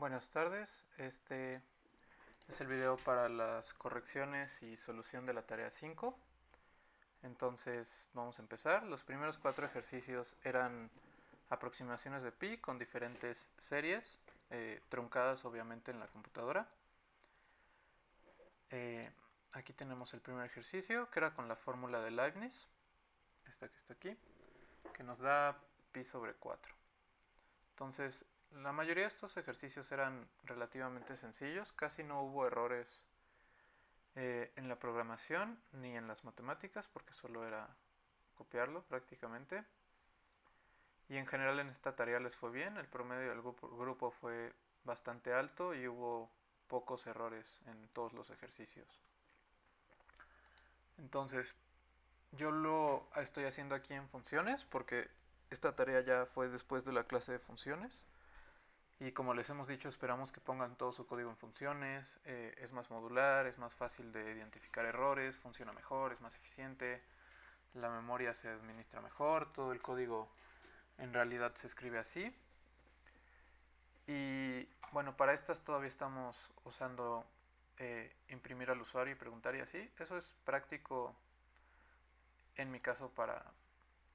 Buenas tardes, este es el video para las correcciones y solución de la tarea 5. Entonces vamos a empezar. Los primeros 4 ejercicios eran aproximaciones de pi con diferentes series, truncadas obviamente en la computadora. Aquí tenemos el primer ejercicio, que era con la fórmula de Leibniz, esta que está aquí, que nos da pi sobre 4. Entonces, la mayoría de estos ejercicios eran relativamente sencillos, casi no hubo errores en la programación ni en las matemáticas, porque solo era copiarlo prácticamente. Y en general en esta tarea les fue bien, el promedio del grupo fue bastante alto y hubo pocos errores en todos los ejercicios. Entonces, yo lo estoy haciendo aquí en funciones, porque esta tarea ya fue después de la clase de funciones. Y como les hemos dicho, esperamos que pongan todo su código en funciones, es más modular, es más fácil de identificar errores, funciona mejor, es más eficiente, la memoria se administra mejor, todo el código en realidad se escribe así. Y bueno, para estas todavía estamos usando imprimir al usuario y preguntar y así. Eso es práctico en mi caso para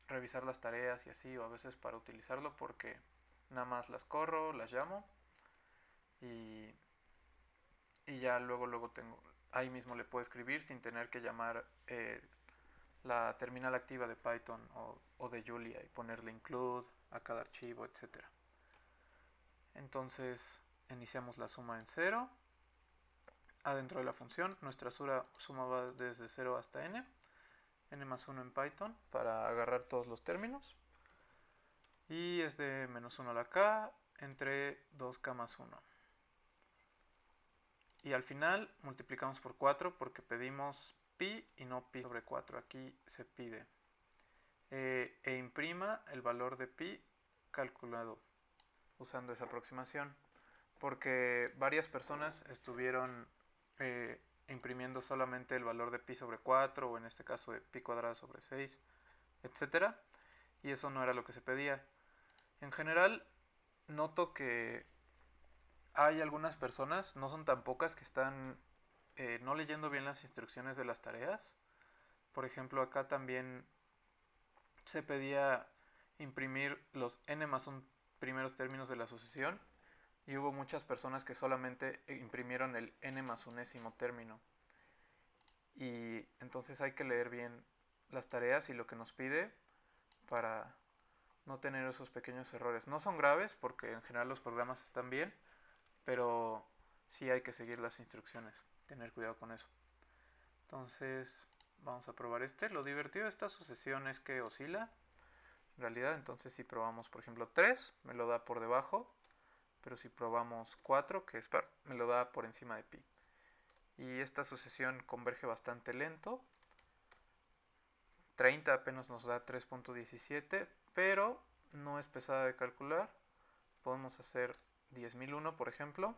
revisar las tareas y así, o a veces para utilizarlo porque nada más las corro, las llamo y y ya luego tengo, ahí mismo le puedo escribir sin tener que llamar la terminal activa de Python o de Julia y ponerle include a cada archivo, etcétera. Entonces iniciamos la suma en 0. Adentro de la función nuestra suma va desde 0 hasta n más 1 en Python para agarrar todos los términos. Y es de menos 1 a la k entre 2k más 1. Y al final multiplicamos por 4 porque pedimos pi y no pi sobre 4. Aquí se pide. E imprima el valor de pi calculado usando esa aproximación. Porque varias personas estuvieron imprimiendo solamente el valor de pi sobre 4 o en este caso de pi cuadrado sobre 6, etcétera. Y eso no era lo que se pedía. En general, noto que hay algunas personas, no son tan pocas, que están no leyendo bien las instrucciones de las tareas. Por ejemplo, acá también se pedía imprimir los n más 1 primeros términos de la sucesión y hubo muchas personas que solamente imprimieron el n más unésimo término. Y entonces hay que leer bien las tareas y lo que nos pide para no tener esos pequeños errores. No son graves porque en general los programas están bien, pero sí hay que seguir las instrucciones, tener cuidado con eso. Entonces vamos a probar este. Lo divertido de esta sucesión es que oscila en realidad. Entonces si probamos por ejemplo 3 me lo da por debajo, pero si probamos 4 que es me lo da por encima de pi. Y esta sucesión converge bastante lento. 30 apenas nos da 3.17, pero no es pesada de calcular. Podemos hacer 10.001 por ejemplo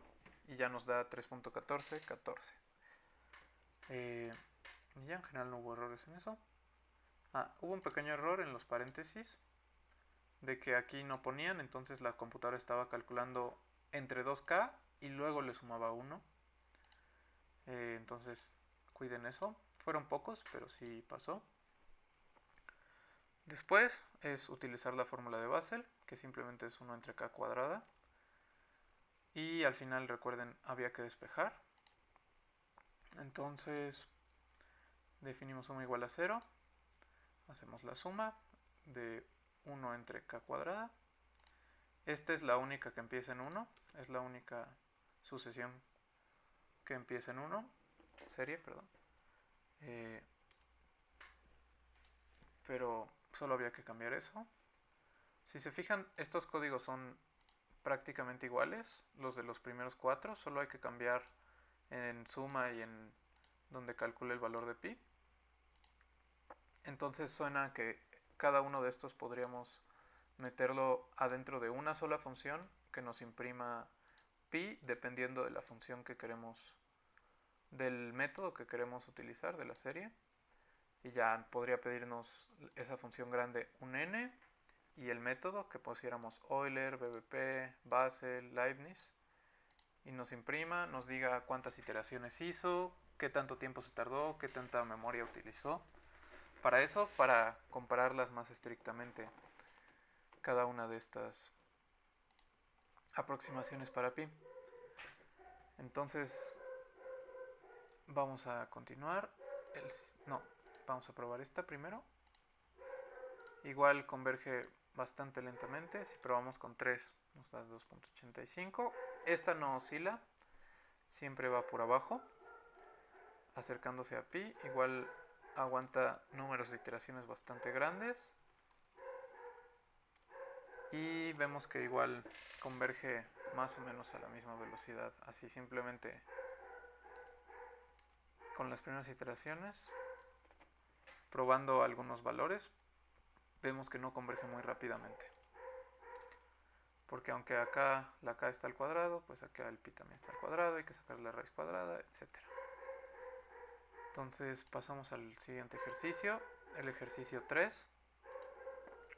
y ya nos da 3.14, 14. Ya en general no hubo errores en eso. Hubo un pequeño error en los paréntesis de que aquí no ponían, entonces la computadora estaba calculando entre 2k y luego le sumaba 1. Entonces cuiden eso. Fueron pocos, pero sí pasó. Después es utilizar la fórmula de Basel, que simplemente es 1 entre k cuadrada. Y al final, recuerden, había que despejar. Entonces definimos suma igual a 0. Hacemos la suma de 1 entre k cuadrada. Esta es la única que empieza en 1. Es la única sucesión que empieza en 1. Serie, perdón. Pero solo había que cambiar eso. Si se fijan, estos códigos son prácticamente iguales, los de los primeros 4. Solo hay que cambiar en suma y en donde calcule el valor de pi. Entonces suena que cada uno de estos podríamos meterlo adentro de una sola función que nos imprima pi dependiendo de la función que queremos, del método que queremos utilizar de la serie. Y ya podría pedirnos esa función grande un n y el método que pusiéramos Euler, BBP, Basel, Leibniz. y nos imprima, nos diga cuántas iteraciones hizo, qué tanto tiempo se tardó, qué tanta memoria utilizó. Para eso, para compararlas más estrictamente, cada una de estas aproximaciones para pi. Entonces, vamos a continuar. Vamos a probar esta primero. Igual converge bastante lentamente. Si probamos con 3, nos da 2.85. Esta no oscila, siempre va por abajo, acercándose a pi. Igual aguanta números de iteraciones bastante grandes. Y vemos que igual converge más o menos a la misma velocidad. Así simplemente con las primeras iteraciones, probando algunos valores, vemos que no converge muy rápidamente. Porque aunque acá la k está al cuadrado, pues acá el pi también está al cuadrado, hay que sacar la raíz cuadrada, etc. Entonces pasamos al siguiente ejercicio, el ejercicio 3.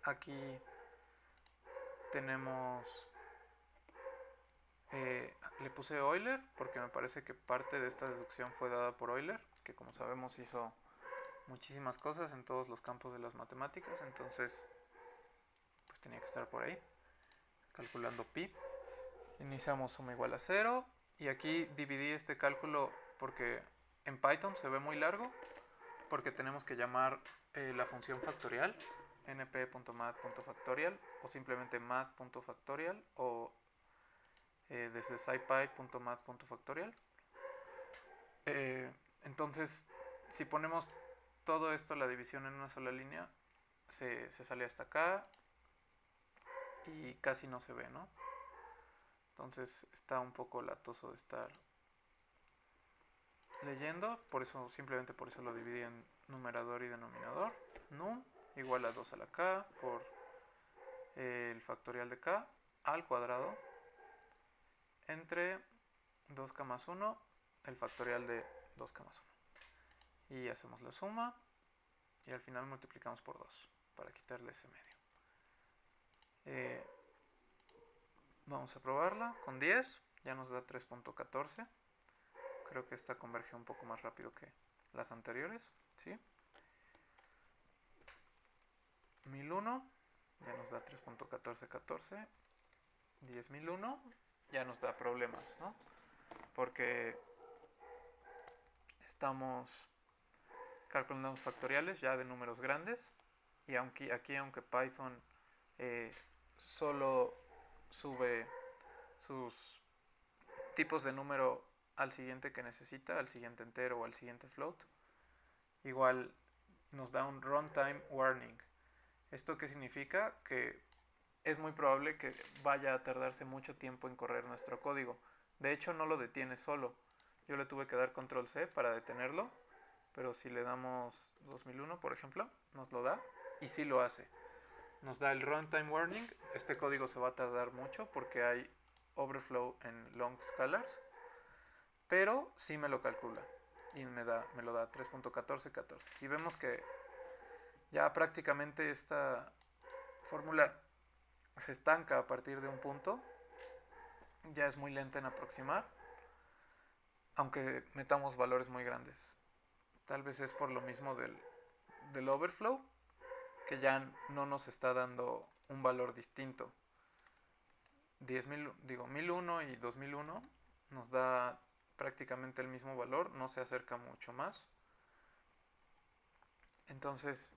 Aquí tenemos, le puse Euler porque me parece que parte de esta deducción fue dada por Euler, que como sabemos hizo muchísimas cosas en todos los campos de las matemáticas, entonces pues tenía que estar por ahí. Calculando pi, iniciamos suma igual a 0 y aquí dividí este cálculo porque en Python se ve muy largo, porque tenemos que llamar la función factorial, np.math.factorial o simplemente math.factorial o desde scipy.math.factorial. Entonces, si ponemos todo esto, la división en una sola línea, se sale hasta acá y casi no se ve, ¿no? Entonces está un poco latoso de estar leyendo, por eso, simplemente por eso lo dividí en numerador y denominador. Num igual a 2 a la k por el factorial de k al cuadrado entre 2k más 1 el factorial de 2k más 1. Y hacemos la suma y al final multiplicamos por 2 para quitarle ese medio. Vamos a probarla con 10, ya nos da 3.14. Creo que esta converge un poco más rápido que las anteriores, ¿sí? 1001 ya nos da 3.1414. 10.001 ya nos da problemas, ¿no? Porque estamos calculando factoriales ya de números grandes y aunque Python solo sube sus tipos de número al siguiente que necesita, al siguiente entero o al siguiente float, igual nos da un runtime warning. ¿Esto qué significa? Que es muy probable que vaya a tardarse mucho tiempo en correr nuestro código. De hecho, no lo detiene solo. Yo le tuve que dar control C para detenerlo, pero si le damos 2001, por ejemplo, nos lo da y sí lo hace. Nos da el runtime warning. Este código se va a tardar mucho porque hay overflow en long scalars, pero sí me lo calcula y me lo da 3.1414. Y vemos que ya prácticamente esta fórmula se estanca a partir de un punto. Ya es muy lenta en aproximar, aunque metamos valores muy grandes. Tal vez es por lo mismo del overflow, que ya no nos está dando un valor distinto. 1001 y 2001 nos da prácticamente el mismo valor, no se acerca mucho más. Entonces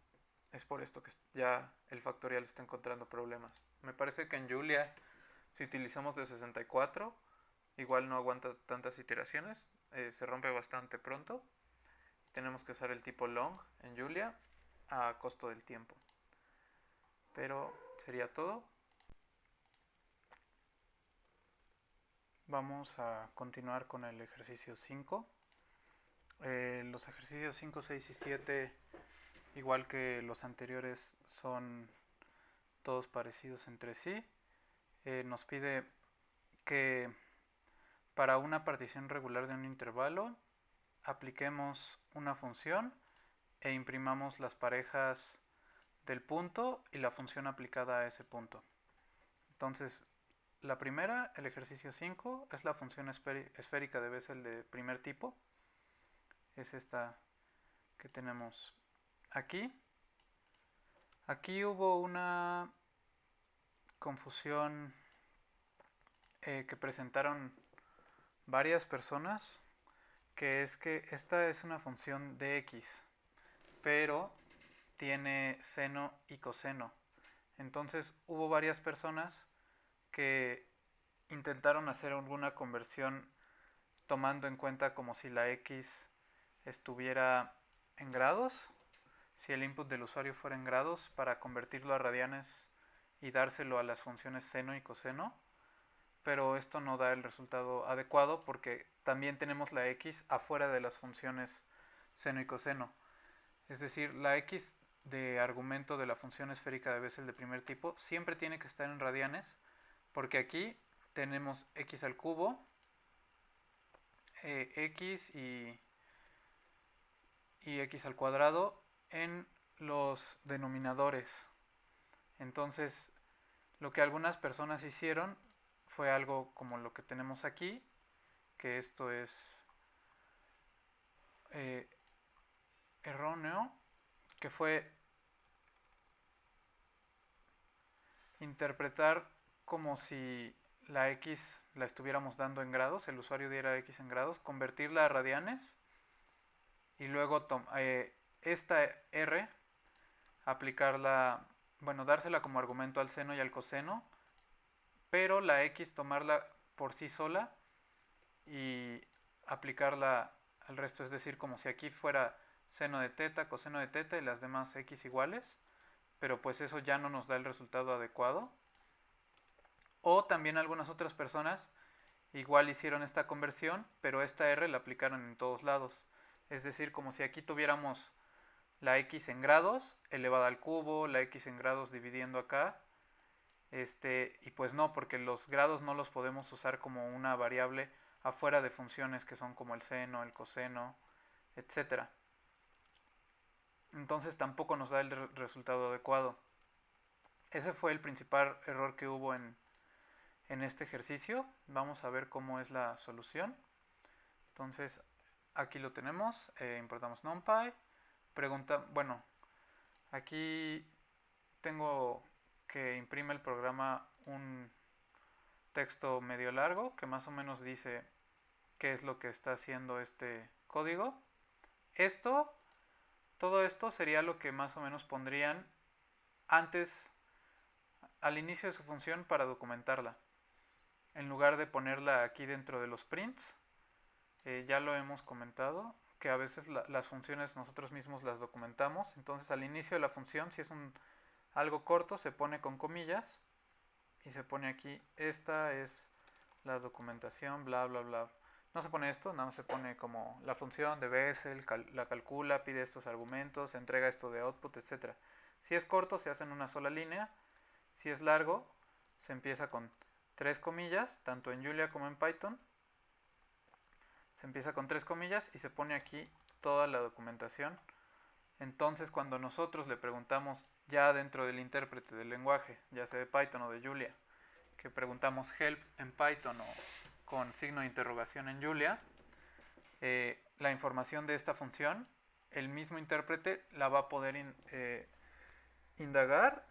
es por esto que ya el factorial está encontrando problemas. Me parece que en Julia, si utilizamos de 64, igual no aguanta tantas iteraciones, se rompe bastante pronto. Tenemos que usar el tipo long en Julia a costo del tiempo. Pero sería todo. Vamos a continuar con el ejercicio 5. Los ejercicios 5, 6 y 7, igual que los anteriores, son todos parecidos entre sí. Nos pide que para una partición regular de un intervalo apliquemos una función e imprimamos las parejas del punto y la función aplicada a ese punto. Entonces, la primera, el ejercicio 5, es la función esférica de Bessel de primer tipo. Es esta que tenemos aquí. Aquí hubo una confusión que presentaron varias personas, que es que esta es una función de x, pero tiene seno y coseno. Entonces hubo varias personas que intentaron hacer alguna conversión tomando en cuenta como si la x estuviera en grados, si el input del usuario fuera en grados, para convertirlo a radianes y dárselo a las funciones seno y coseno, pero esto no da el resultado adecuado porque también tenemos la x afuera de las funciones seno y coseno. Es decir, la x de argumento de la función esférica de Bessel de primer tipo siempre tiene que estar en radianes, porque aquí tenemos x al cubo, x y x al cuadrado en los denominadores. Entonces, lo que algunas personas hicieron fue algo como lo que tenemos aquí, que esto es erróneo, que fue interpretar como si la x la estuviéramos dando en grados, el usuario diera x en grados, convertirla a radianes y luego esta r aplicarla, bueno, dársela como argumento al seno y al coseno, pero la x tomarla por sí sola y aplicarla al resto, es decir, como si aquí fuera seno de teta, coseno de teta y las demás x iguales, pero pues eso ya no nos da el resultado adecuado. O también algunas otras personas igual hicieron esta conversión, pero esta r la aplicaron en todos lados. Es decir, como si aquí tuviéramos la x en grados elevada al cubo, la x en grados dividiendo acá, y pues no, porque los grados no los podemos usar como una variable afuera de funciones que son como el seno, el coseno, etc. Entonces tampoco nos da el resultado adecuado. Ese fue el principal error que hubo en este ejercicio. Vamos a ver cómo es la solución. Entonces aquí lo tenemos, importamos NumPy, bueno, aquí tengo que imprime el programa un texto medio largo que más o menos dice qué es lo que está haciendo este código. Todo esto sería lo que más o menos pondrían antes, al inicio de su función para documentarla. En lugar de ponerla aquí dentro de los prints, ya lo hemos comentado, que a veces las funciones nosotros mismos las documentamos. Entonces al inicio de la función, si es algo corto, se pone con comillas y se pone aquí, esta es la documentación, bla, bla, bla. No se pone esto, nada más se pone como la función de Bessel, la calcula, pide estos argumentos, entrega esto de output, etc. Si es corto, se hace en una sola línea. Si es largo, se empieza con 3 comillas, tanto en Julia como en Python. Se empieza con 3 comillas y se pone aquí toda la documentación. Entonces, cuando nosotros le preguntamos ya dentro del intérprete del lenguaje, ya sea de Python o de Julia, que preguntamos help en Python o con signo de interrogación en Julia, la información de esta función, el mismo intérprete la va a poder indagar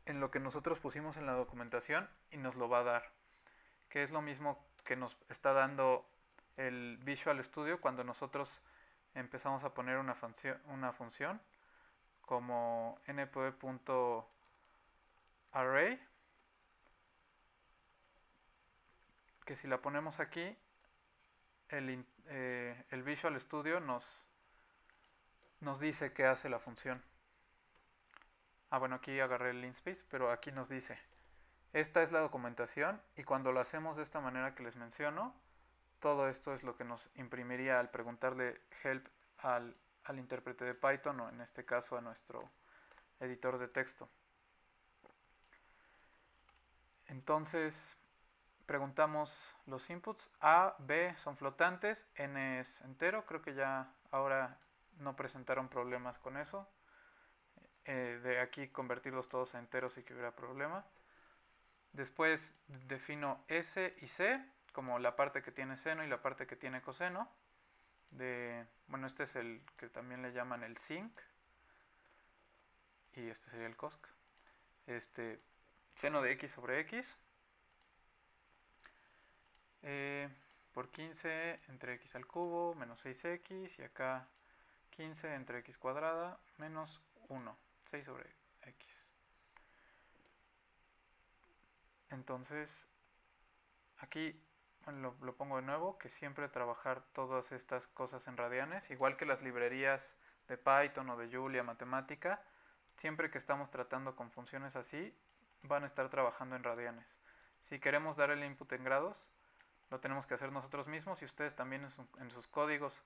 en lo que nosotros pusimos en la documentación y nos lo va a dar, que es lo mismo que nos está dando el Visual Studio cuando nosotros empezamos a poner una función como np.array, que si la ponemos aquí, el Visual Studio nos dice qué hace la función. Bueno, aquí agarré el linspace, pero aquí nos dice, esta es la documentación, y cuando lo hacemos de esta manera que les menciono, todo esto es lo que nos imprimiría al preguntarle help al intérprete de Python, o en este caso a nuestro editor de texto. Entonces preguntamos los inputs, A, B son flotantes, N es entero, creo que ya ahora no presentaron problemas con eso. De aquí convertirlos todos a enteros sí que hubiera problema. Después defino S y C como la parte que tiene seno y la parte que tiene coseno. Bueno, este es el que también le llaman el sinc. Y este sería el cosc. Seno de x sobre x. Por 15 entre x al cubo menos 6x. Y acá 15 entre x cuadrada menos 1. 6 sobre x. Entonces, aquí lo pongo de nuevo, que siempre trabajar todas estas cosas en radianes, igual que las librerías de Python o de Julia Matemática, siempre que estamos tratando con funciones así, van a estar trabajando en radianes. Si queremos dar el input en grados, lo tenemos que hacer nosotros mismos y ustedes también en sus códigos.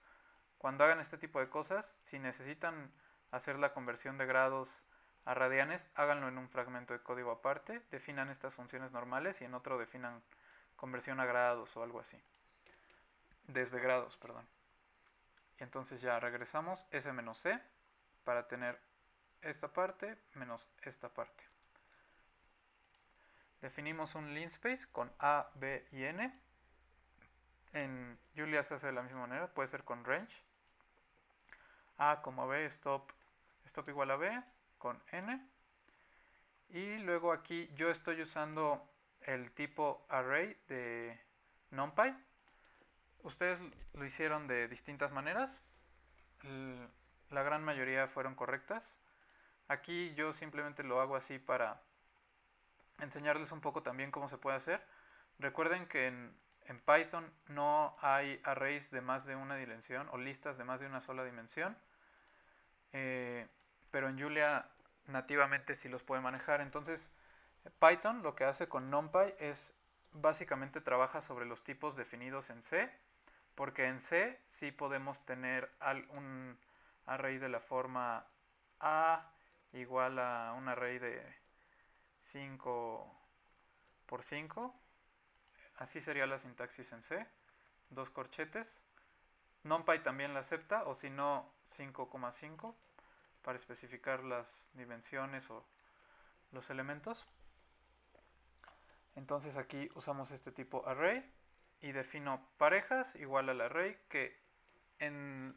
Cuando hagan este tipo de cosas, si necesitan hacer la conversión de grados a radianes, háganlo en un fragmento de código aparte, definan estas funciones normales y en otro definan conversión a grados o algo así. Desde grados, perdón. Y entonces ya regresamos S menos C para tener esta parte menos esta parte. Definimos un linspace con A, B y N. En Julia se hace de la misma manera, puede ser con range. A como B, stop igual a B con N. Y luego aquí yo estoy usando el tipo array de NumPy. Ustedes lo hicieron de distintas maneras. La gran mayoría fueron correctas. Aquí yo simplemente lo hago así para enseñarles un poco también cómo se puede hacer. Recuerden que en Python no hay arrays de más de una dimensión o listas de más de una sola dimensión. Pero en Julia nativamente sí los puede manejar. Entonces Python lo que hace con NumPy es básicamente trabaja sobre los tipos definidos en C, porque en C sí podemos tener un array de la forma A igual a un array de 5 por 5. Así sería la sintaxis en C. Dos corchetes. NumPy también la acepta, o si no 5,5 para especificar las dimensiones o los elementos. Entonces aquí usamos este tipo array y defino parejas igual al array, que en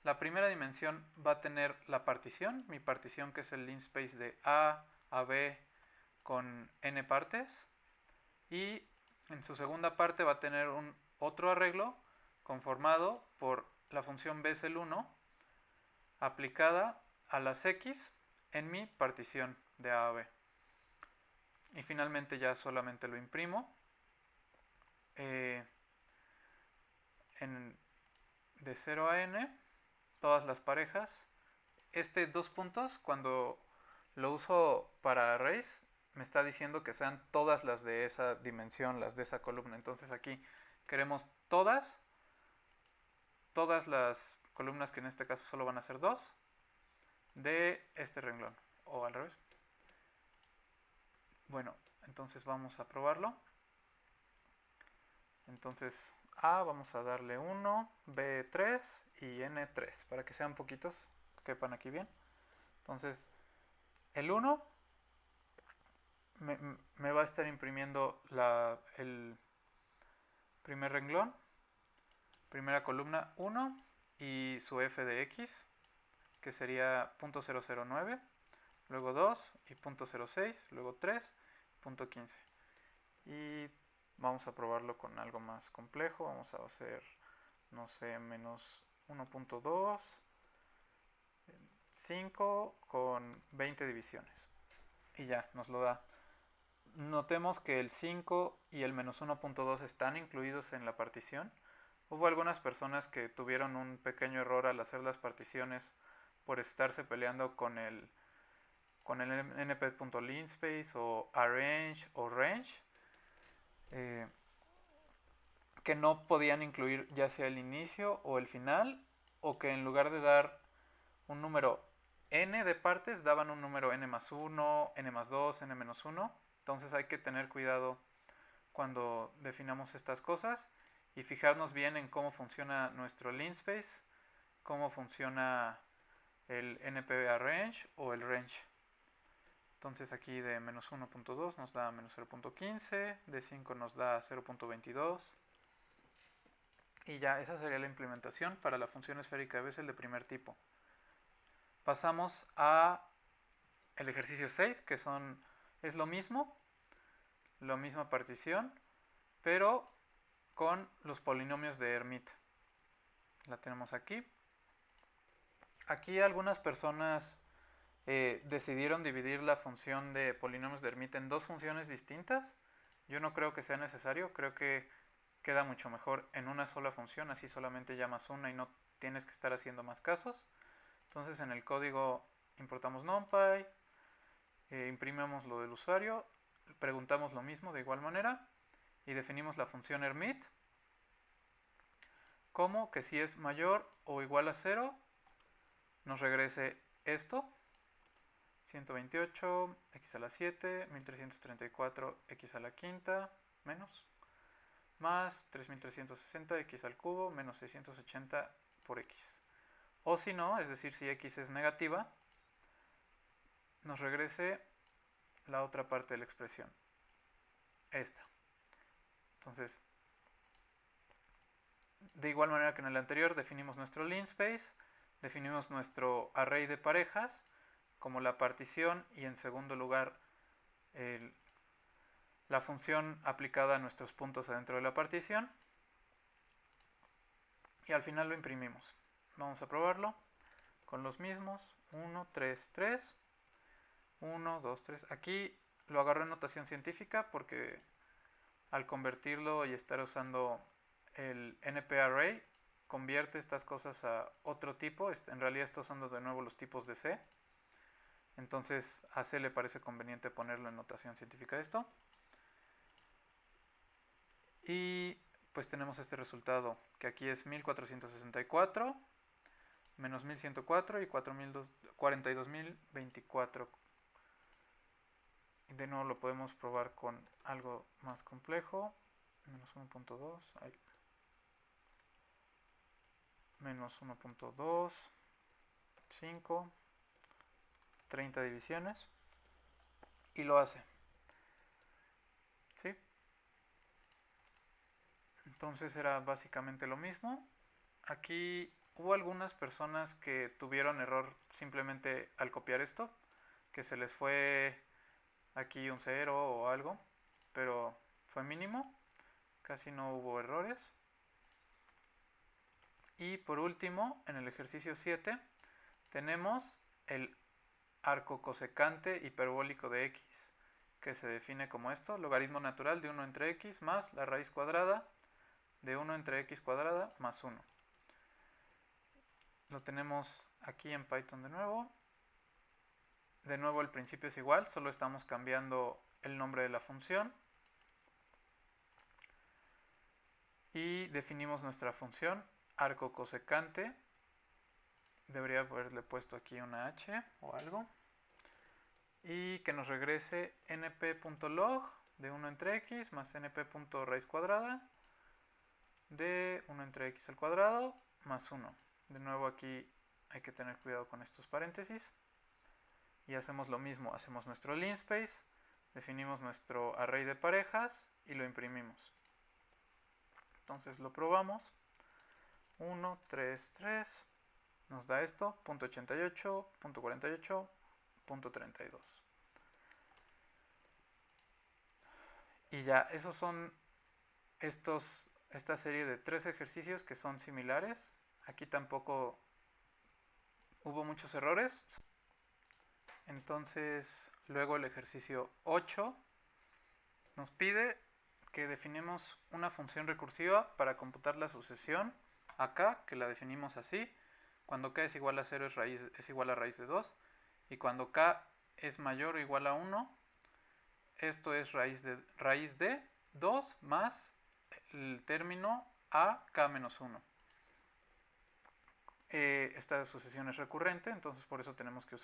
la primera dimensión va a tener la partición, mi partición que es el linspace de A a B con n partes, y en su segunda parte va a tener otro arreglo conformado por la función bsel1 aplicada a las x en mi partición de A a B. Y finalmente ya solamente lo imprimo de 0 a n todas las parejas. Dos puntos, cuando lo uso para arrays, me está diciendo que sean todas las de esa dimensión, las de esa columna. Entonces aquí queremos todas las columnas, que en este caso solo van a ser 2, de este renglón, o al revés. Bueno, entonces vamos a probarlo. Entonces A vamos a darle 1, B 3 y N 3, para que sean poquitos, quepan aquí bien. Entonces el 1 me va a estar imprimiendo el primer renglón, primera columna 1 y su f de x, que sería 0.009, luego 2 y 0.06, luego 3, 0.15. Y vamos a probarlo con algo más complejo. Vamos a hacer, no sé, menos 1.2, 5 con 20 divisiones. Y ya, nos lo da. Notemos que el 5 y el menos 1.2 están incluidos en la partición. Hubo algunas personas que tuvieron un pequeño error al hacer las particiones por estarse peleando con el np.linspace o arrange o range, que no podían incluir ya sea el inicio o el final, o que en lugar de dar un número n de partes daban un número n más 1, n más 2, n menos 1. Entonces hay que tener cuidado cuando definamos estas cosas y fijarnos bien en cómo funciona nuestro linspace, cómo funciona el np arrange o el range. Entonces aquí de menos 1.2 nos da menos 0.15, de 5 nos da 0.22. Y ya, esa sería la implementación para la función esférica de Bessel de primer tipo. Pasamos a el ejercicio 6, que es lo mismo, la misma partición, pero con los polinomios de Hermite. La tenemos aquí. Aquí algunas personas decidieron dividir la función de polinomios de Hermite en dos funciones distintas. Yo no creo que sea necesario, creo que queda mucho mejor en una sola función, así solamente llamas una y no tienes que estar haciendo más casos. Entonces en el código importamos NumPy, imprimimos lo del usuario, preguntamos lo mismo de igual manera y definimos la función Hermite como que si es mayor o igual a 0 nos regrese esto, 128 x a la 7, 1334 x a la quinta, menos, más 3360 x al cubo, menos 680 por x. O si no, es decir, si x es negativa, nos regrese la otra parte de la expresión, esta. Entonces, de igual manera que en el anterior, definimos nuestro linspace, definimos nuestro array de parejas como la partición y en segundo lugar la función aplicada a nuestros puntos adentro de la partición y al final lo imprimimos. Vamos a probarlo con los mismos, 1, 3, 3, 1, 2, 3. Aquí lo agarré en notación científica porque al convertirlo y estar usando el NP-array convierte estas cosas a otro tipo. En realidad estoy usando de nuevo los tipos de C. Entonces a C le parece conveniente ponerlo en notación científica esto. Y pues tenemos este resultado, que aquí es 1464, menos 1104 y 42.024. De nuevo lo podemos probar con algo más complejo, menos 1.2, menos 1.2, 5, 30 divisiones, y lo hace. ¿Sí? Entonces era básicamente lo mismo. Aquí hubo algunas personas que tuvieron error simplemente al copiar esto, que se les fue aquí un 0 o algo, pero fue mínimo, casi no hubo errores. Y por último, en el ejercicio 7, tenemos el arco cosecante hiperbólico de x, que se define como esto, logaritmo natural de 1 entre x más la raíz cuadrada de 1 entre x cuadrada más 1. Lo tenemos aquí en Python de nuevo. De nuevo el principio es igual, solo estamos cambiando el nombre de la función. Y definimos nuestra función arco cosecante. Debería haberle puesto aquí una h o algo. Y que nos regrese np.log de 1 entre x más np.raíz cuadrada de 1 entre x al cuadrado más 1. De nuevo aquí hay que tener cuidado con estos paréntesis. Y hacemos lo mismo, hacemos nuestro linspace, definimos nuestro array de parejas y lo imprimimos. Entonces lo probamos. 1, 3, 3. Nos da esto, .88, .48, .32. Y ya, esos son esta serie de 3 ejercicios que son similares. Aquí tampoco hubo muchos errores. Entonces, luego el ejercicio 8 nos pide que definimos una función recursiva para computar la sucesión acá, que la definimos así. Cuando k es igual a 0 es igual a raíz de 2. Y cuando k es mayor o igual a 1, esto es raíz de 2 más el término a k menos 1. Esta sucesión es recurrente, entonces por eso tenemos que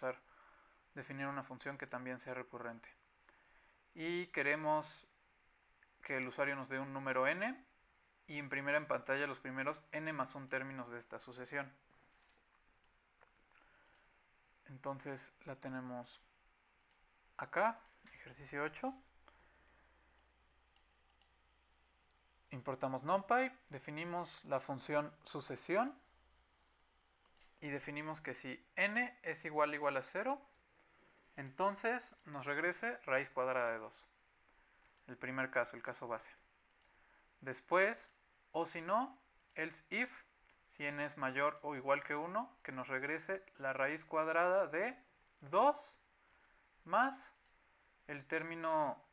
definir una función que también sea recurrente. Y queremos que el usuario nos dé un número n y imprimir en pantalla los primeros n más 1 términos de esta sucesión. Entonces la tenemos acá, ejercicio 8. Importamos NumPy, definimos la función sucesión y definimos que si n es igual a 0, entonces nos regrese raíz cuadrada de 2. El primer caso, el caso base. Después, o si no, else if, si n es mayor o igual que 1, que nos regrese la raíz cuadrada de 2 más el término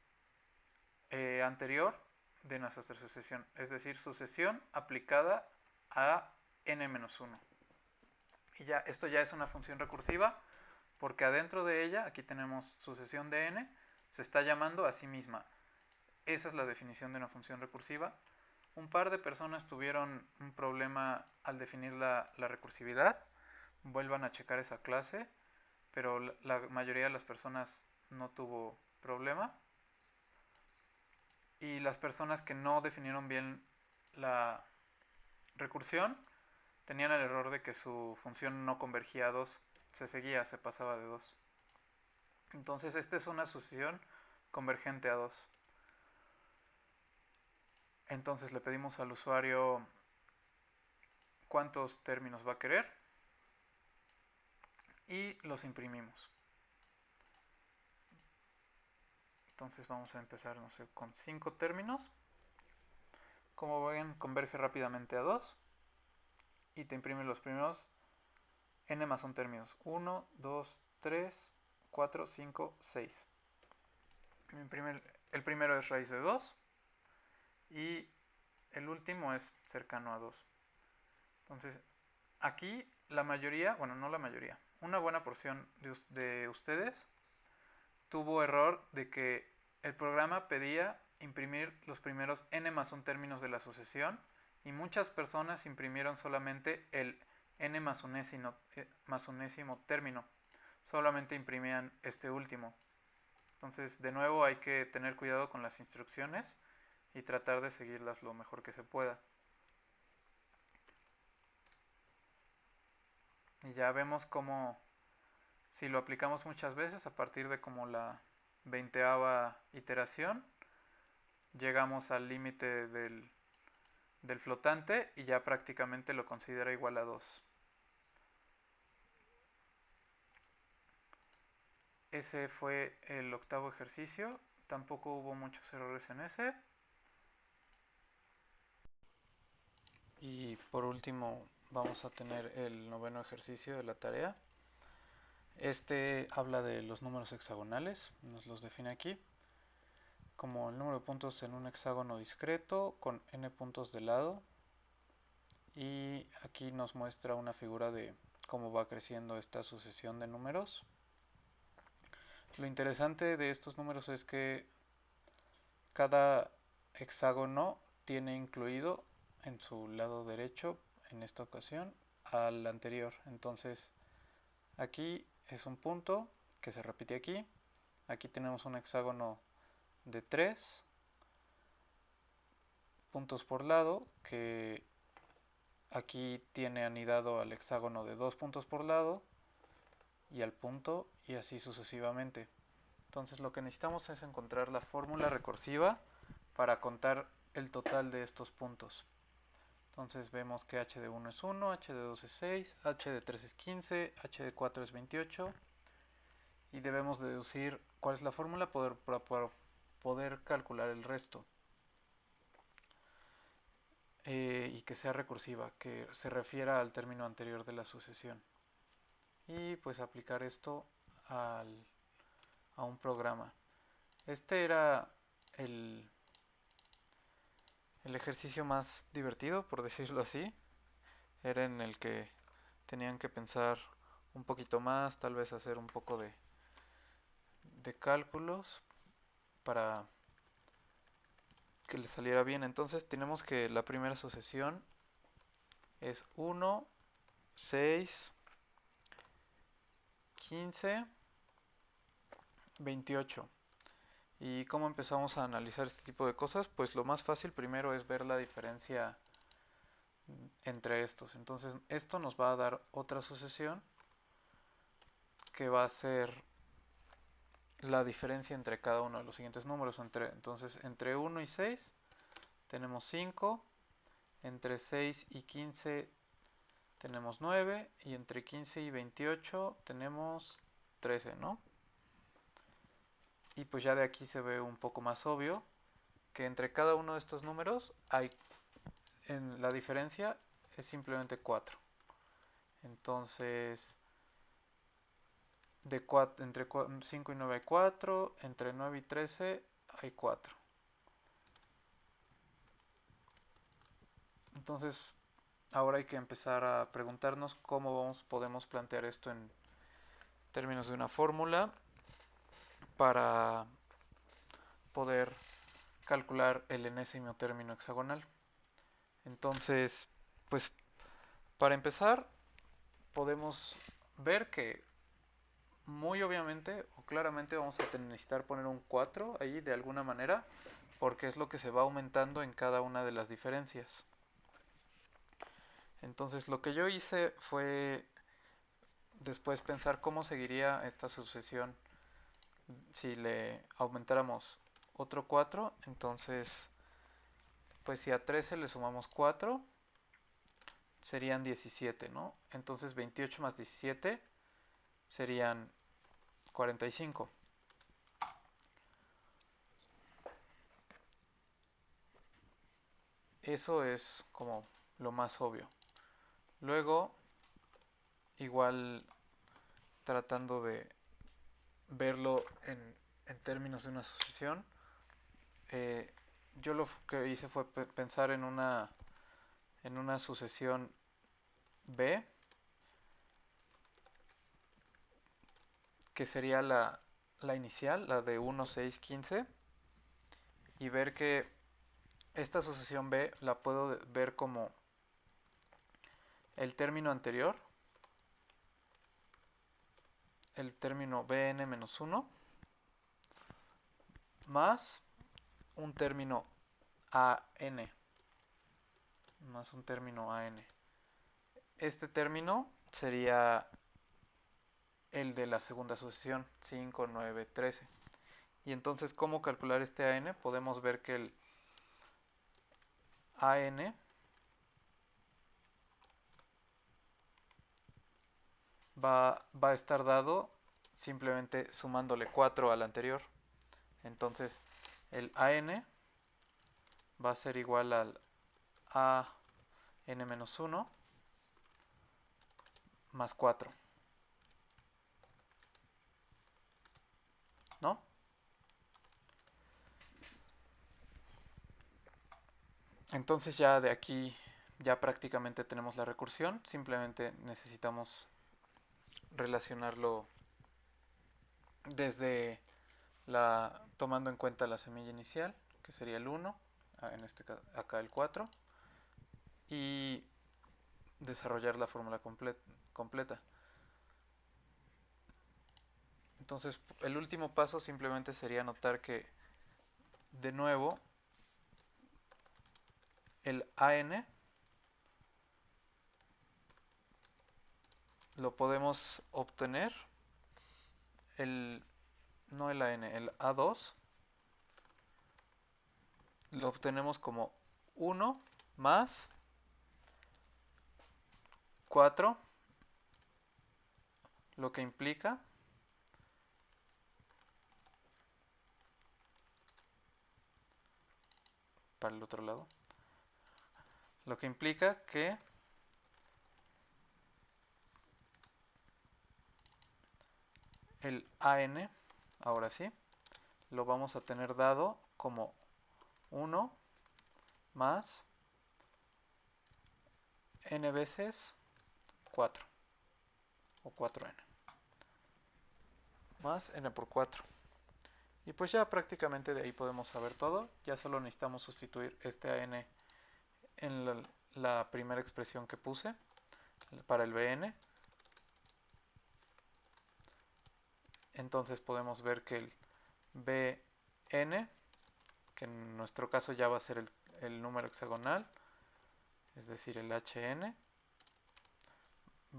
anterior de nuestra sucesión, es decir, sucesión aplicada a n-1. Y ya, esto ya es una función recursiva, porque adentro de ella, aquí tenemos sucesión de n, se está llamando a sí misma. Esa es la definición de una función recursiva. Un par de personas tuvieron un problema al definir la recursividad. Vuelvan a checar esa clase, pero la mayoría de las personas no tuvo problema. Y las personas que no definieron bien la recursión tenían el error de que su función no convergía a 2, se pasaba de 2. Entonces esta es una sucesión convergente a 2. Entonces le pedimos al usuario cuántos términos va a querer y los imprimimos. Entonces vamos a empezar, no sé, con 5 términos. Como ven, converge rápidamente a 2 y te imprime los primeros n más 1 términos. 1, 2, 3, 4, 5, 6. El primero es raíz de 2 y el último es cercano a 2. Entonces, aquí la mayoría, bueno, no la mayoría, una buena porción de ustedes tuvo error de que el programa pedía imprimir los primeros n más 1 términos de la sucesión y muchas personas imprimieron solamente el n más unésimo término. Solamente imprimían este último. Entonces, de nuevo hay que tener cuidado con las instrucciones y tratar de seguirlas lo mejor que se pueda. Y ya vemos cómo, si lo aplicamos muchas veces, a partir de como la 20ª iteración, llegamos al límite del flotante y ya prácticamente lo considera igual a 2. Ese fue el 8º ejercicio. Tampoco hubo muchos errores en ese. Y por último vamos a tener el 9º ejercicio de la tarea. Este habla de los números hexagonales, nos los define aquí como el número de puntos en un hexágono discreto con n puntos de lado, y aquí nos muestra una figura de cómo va creciendo esta sucesión de números. Lo interesante de estos números es que cada hexágono tiene incluido en su lado derecho, en esta ocasión, al anterior. Entonces aquí es un punto que se repite aquí. Aquí tenemos un hexágono de 3 puntos por lado, que aquí tiene anidado al hexágono de 2 puntos por lado y al punto, y así sucesivamente. Entonces lo que necesitamos es encontrar la fórmula recursiva para contar el total de estos puntos. Entonces vemos que h de 1 es 1, h de 2 es 6, h de 3 es 15, h de 4 es 28, y debemos deducir cuál es la fórmula para poder calcular el resto. Y que sea recursiva, que se refiera al término anterior de la sucesión. Y pues aplicar esto a un programa. Este era el ejercicio más divertido, por decirlo así. Era en el que tenían que pensar un poquito más, tal vez hacer un poco de cálculos para que le saliera bien. Entonces tenemos que la primera sucesión es 1, 6, 15, 28. ¿Y cómo empezamos a analizar este tipo de cosas? Pues lo más fácil primero es ver la diferencia entre estos. Entonces esto nos va a dar otra sucesión que va a ser la diferencia entre cada uno de los siguientes números. Entonces, entre 1 y 6 tenemos 5, entre 6 y 15 tenemos 9, y entre 15 y 28 tenemos 13, ¿no? Y pues ya de aquí se ve un poco más obvio que entre cada uno de estos números la diferencia es simplemente 4. Entonces, entre 5 y 9 hay 4, entre 9 y 13 hay 4. Entonces, ahora hay que empezar a preguntarnos cómo podemos plantear esto en términos de una fórmula para poder calcular el enésimo término hexagonal. Entonces, pues para empezar, podemos ver que muy obviamente o claramente vamos a necesitar poner un 4 ahí de alguna manera, porque es lo que se va aumentando en cada una de las diferencias. Entonces lo que yo hice fue después pensar cómo seguiría esta sucesión si le aumentáramos otro 4. Entonces, pues si a 13 le sumamos 4, serían 17, ¿no? Entonces 28 más 17 serían 45. Eso es como lo más obvio. Luego, igual tratando de verlo en términos de una sucesión, yo lo que hice fue pensar en una sucesión B, que sería la inicial, la de 1, 6, 15, y ver que esta sucesión B la puedo ver como el término anterior, el término Bn-1, más un término AN, más un término AN. Este término sería el de la segunda sucesión, 5, 9, 13. Y entonces, ¿cómo calcular este AN? Podemos ver que el AN va a estar dado simplemente sumándole 4 al anterior. Entonces, el AN va a ser igual al AN-1 más 4, ¿no? Entonces ya de aquí ya prácticamente tenemos la recursión, simplemente necesitamos relacionarlo desde tomando en cuenta la semilla inicial, que sería el 1, en este caso acá el 4, y desarrollar la fórmula completa. Entonces, el último paso simplemente sería notar que, de nuevo, el AN lo podemos obtener, no el AN, el A2, lo obtenemos como 1 más 4, lo que implica para el otro lado, lo que implica que el AN, ahora sí, lo vamos a tener dado como 1 más n veces 4, o 4n, más n por 4. Y pues ya prácticamente de ahí podemos saber todo. Ya solo necesitamos sustituir este AN en la primera expresión que puse para el BN. Entonces podemos ver que el BN, que en nuestro caso ya va a ser el número hexagonal, es decir, el HN,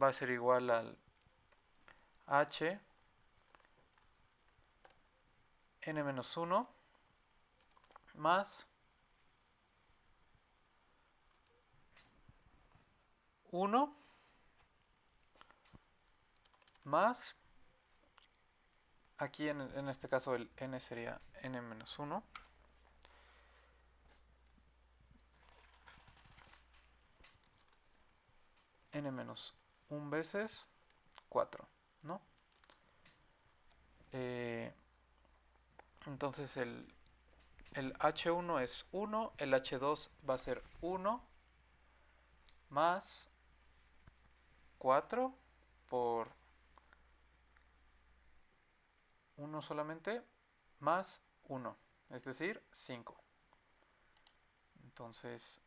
va a ser igual al H n-1 más 1 más, aquí en este caso el n sería n-1, n-1 veces 4, ¿no? Entonces el H1 es 1, el H2 va a ser 1 más 4 por 1 solamente, más 1, es decir, 5. Entonces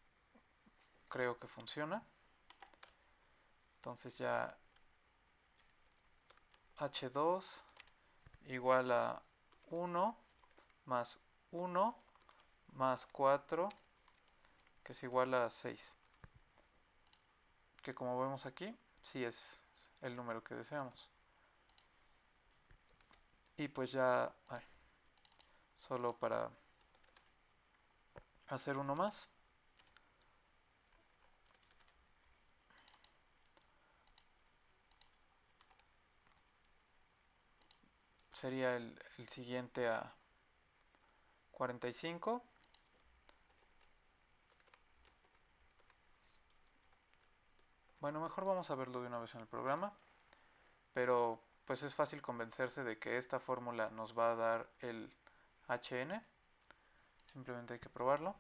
creo que funciona. Entonces ya H2 igual a 1 más 1 más 4, que es igual a 6. Que como vemos aquí, sí es el número que deseamos. Y pues ya, solo para hacer uno más. Sería el siguiente a 45. Bueno, mejor vamos a verlo de una vez en el programa. Pero pues es fácil convencerse de que esta fórmula nos va a dar el HN. Simplemente hay que probarlo.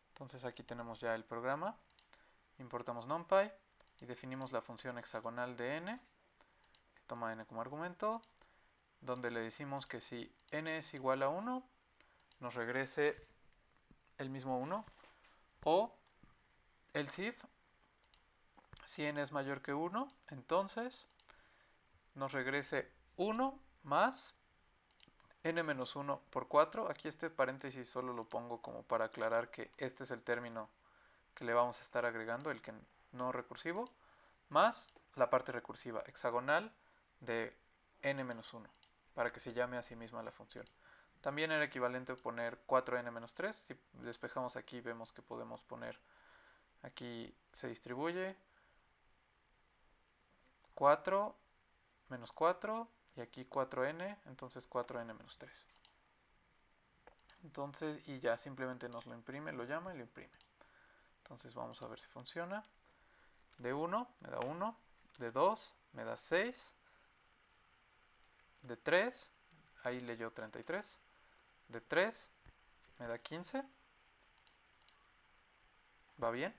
Entonces aquí tenemos ya el programa. Importamos NumPy y definimos la función hexagonal de n, que toma n como argumento, donde le decimos que si n es igual a 1, nos regrese el mismo 1, o else if, si n es mayor que 1, entonces nos regrese 1 más n-1 por 4. Aquí este paréntesis solo lo pongo como para aclarar que este es el término que le vamos a estar agregando, el que no recursivo, más la parte recursiva hexagonal de n-1, para que se llame a sí misma la función. También era equivalente poner 4n-3. Si despejamos aquí vemos que podemos poner, aquí se distribuye 4 menos 4 y aquí 4n, entonces 4n-3. Entonces, y ya simplemente nos lo imprime, lo llama y lo imprime. Entonces vamos a ver si funciona. De 1 me da 1, de 2 me da 6, de 3, ahí leyó 33, de 3 me da 15, va bien.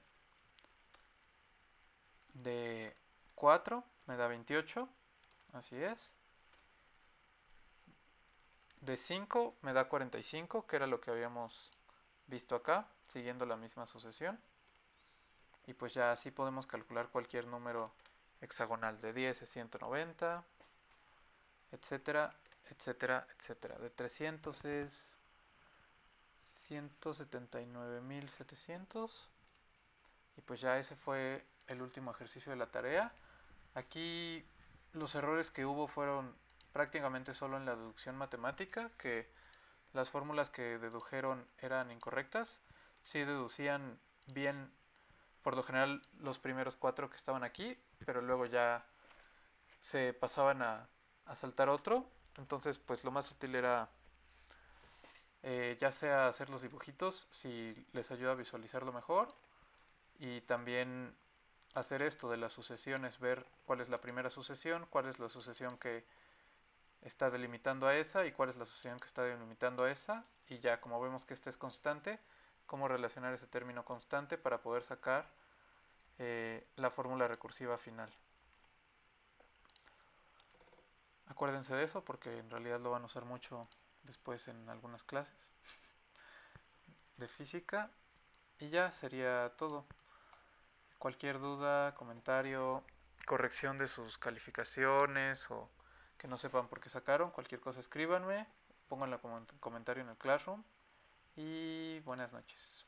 De 4 me da 28, así es. De 5 me da 45, que era lo que habíamos visto acá, siguiendo la misma sucesión. Y pues ya así podemos calcular cualquier número hexagonal. De 10 es 190, etcétera, etcétera, etcétera. De 300 es 179.700. Y pues ya ese fue el último ejercicio de la tarea. Aquí los errores que hubo fueron prácticamente solo en la deducción matemática, que las fórmulas que dedujeron eran incorrectas. Sí deducían bien, por lo general, los primeros 4 que estaban aquí, pero luego ya se pasaban a saltar otro. Entonces pues lo más útil era ya sea hacer los dibujitos si les ayuda a visualizarlo mejor, y también hacer esto de las sucesiones, ver cuál es la primera sucesión, cuál es la sucesión que está delimitando a esa y cuál es la sucesión que está delimitando a esa, y ya como vemos que esta es constante, cómo relacionar ese término constante para poder sacar la fórmula recursiva final. Acuérdense de eso porque en realidad lo van a usar mucho después en algunas clases de física. Y ya sería todo. Cualquier duda, comentario, corrección de sus calificaciones o que no sepan por qué sacaron, cualquier cosa escríbanme, pónganla como comentario en el Classroom y buenas noches.